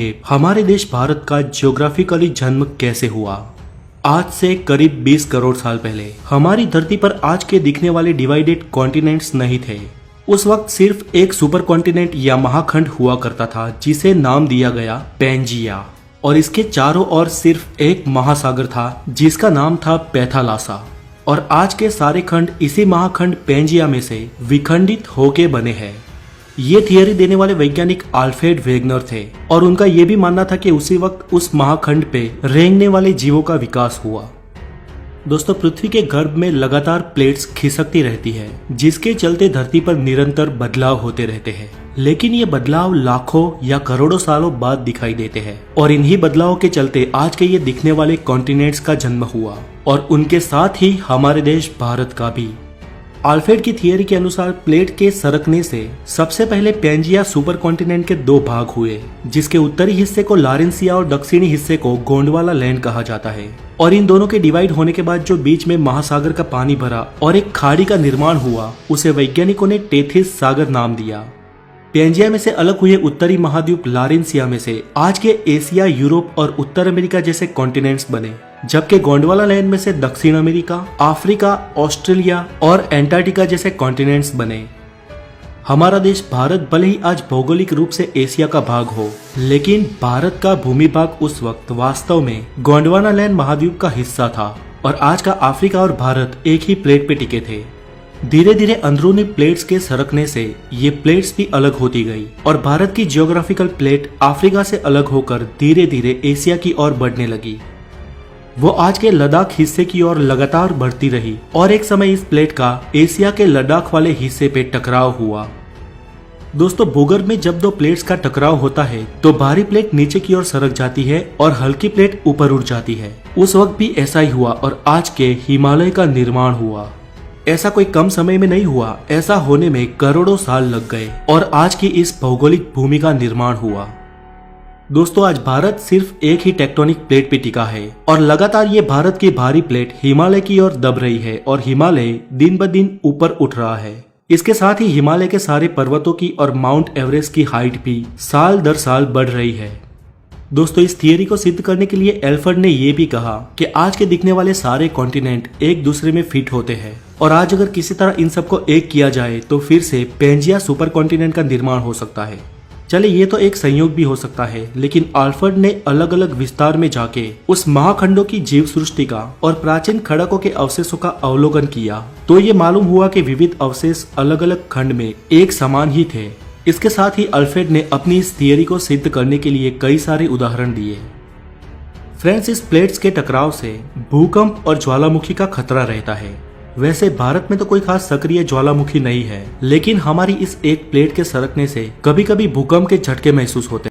जानेंगे हमारे देश भारत का ज्योग्राफिकली जन्म कैसे हुआ। आज से करीब 20 करोड़ साल पहले हमारी धरती पर आज के दिखने वाले डिवाइडेड कॉन्टिनेंट्स नहीं थे। उस वक्त सिर्फ एक सुपर कॉन्टिनेंट या महाखंड हुआ करता था जिसे नाम दिया गया पैंजिया, और इसके चारों ओर सिर्फ एक महासागर था जिसका नाम था पैथालासा। और आज के सारे खंड इसी महाखंड पैंजिया में से विखंडित होके बने हैं। ये थियरी देने वाले वैज्ञानिक आल्फ्रेड वेगनर थे और उनका यह भी मानना था कि उसी वक्त उस महाखंड पे रेंगने वाले जीवों का विकास हुआ। दोस्तों, पृथ्वी के गर्भ में लगातार प्लेट्स खिसकती रहती है जिसके चलते धरती पर निरंतर बदलाव होते रहते हैं, लेकिन ये बदलाव लाखों या करोड़ों सालों बाद दिखाई देते हैं। और इन्हीं बदलावों के चलते आज के ये दिखने वाले कॉन्टिनेंट्स का जन्म हुआ और उनके साथ ही हमारे देश भारत का भी। आल्फ्रेड की थियरी के अनुसार प्लेट के सरकने से सबसे पहले पैंजिया सुपर कॉन्टिनेंट के दो भाग हुए, जिसके उत्तरी हिस्से को लारेंसिया और दक्षिणी हिस्से को गोंडवाना लैंड कहा जाता है। और इन दोनों के डिवाइड होने के बाद जो बीच में महासागर का पानी भरा और एक खाड़ी का निर्माण हुआ, उसे वैज्ञानिकों ने टेथिस सागर नाम दिया। पैंजिया में से अलग हुए उत्तरी महाद्वीप लारेंसिया में से आज के एशिया, यूरोप और उत्तर अमेरिका जैसे कॉन्टिनेंट्स बने, जबकि गोंडवाना लैंड में से दक्षिण अमेरिका, अफ्रीका, ऑस्ट्रेलिया और एंटार्क्टिका जैसे कॉन्टिनेंट्स बने। हमारा देश भारत भले ही आज भौगोलिक रूप से एशिया का भाग हो, लेकिन भारत का भूमि भाग उस वक्त वास्तव में गोंडवाना लैंड महाद्वीप का हिस्सा था और आज का अफ्रीका और भारत एक ही प्लेट पे टिके थे। धीरे धीरे अंदरूनी प्लेट्स के सरकने से ये प्लेट्स भी अलग होती गई और भारत की जियोग्राफिकल प्लेट अफ्रीका से अलग होकर धीरे धीरे एशिया की ओर बढ़ने लगी। वो आज के लद्दाख हिस्से की ओर लगातार बढ़ती रही और एक समय इस प्लेट का एशिया के लद्दाख वाले हिस्से पे टकराव हुआ। दोस्तों, भूगर्भ में जब दो प्लेट्स का टकराव होता है तो भारी प्लेट नीचे की ओर सरक जाती है और हल्की प्लेट ऊपर उठ जाती है। उस वक्त भी ऐसा ही हुआ और आज के हिमालय का निर्माण हुआ। ऐसा कोई कम समय में नहीं हुआ, ऐसा होने में करोड़ों साल लग गए और आज की इस भौगोलिक भूमि का निर्माण हुआ। दोस्तों, आज भारत सिर्फ एक ही टेक्टोनिक प्लेट पे टिका है और लगातार ये भारत की भारी प्लेट हिमालय की ओर दब रही है और हिमालय दिन ब दिन ऊपर उठ रहा है। इसके साथ ही हिमालय के सारे पर्वतों की और माउंट एवरेस्ट की हाइट भी साल दर साल बढ़ रही है। दोस्तों, इस थियरी को सिद्ध करने के लिए एल्फ्रेड ने यह भी कहा कि आज के दिखने वाले सारे कॉन्टिनेंट एक दूसरे में फिट होते हैं और आज अगर किसी तरह इन सबको एक किया जाए तो फिर से पैंजिया सुपर कॉन्टिनेंट का निर्माण हो सकता है। चले, ये तो एक संयोग भी हो सकता है, लेकिन आल्फ्रेड ने अलग अलग विस्तार में जाके उस महाखंडों की जीव सृष्टि का और प्राचीन खड़कों के अवशेषों का अवलोकन किया तो ये मालूम हुआ कि विविध अवशेष अलग अलग खंड में एक समान ही थे। इसके साथ ही आल्फ्रेड ने अपनी इस थियरी को सिद्ध करने के लिए कई सारे उदाहरण दिए। फ्रेंड्स, इस प्लेट्स के टकराव से भूकंप और ज्वालामुखी का खतरा रहता है। वैसे भारत में तो कोई खास सक्रिय ज्वालामुखी नहीं है, लेकिन हमारी इस एक प्लेट के सरकने से कभी कभी भूकंप के झटके महसूस होते हैं।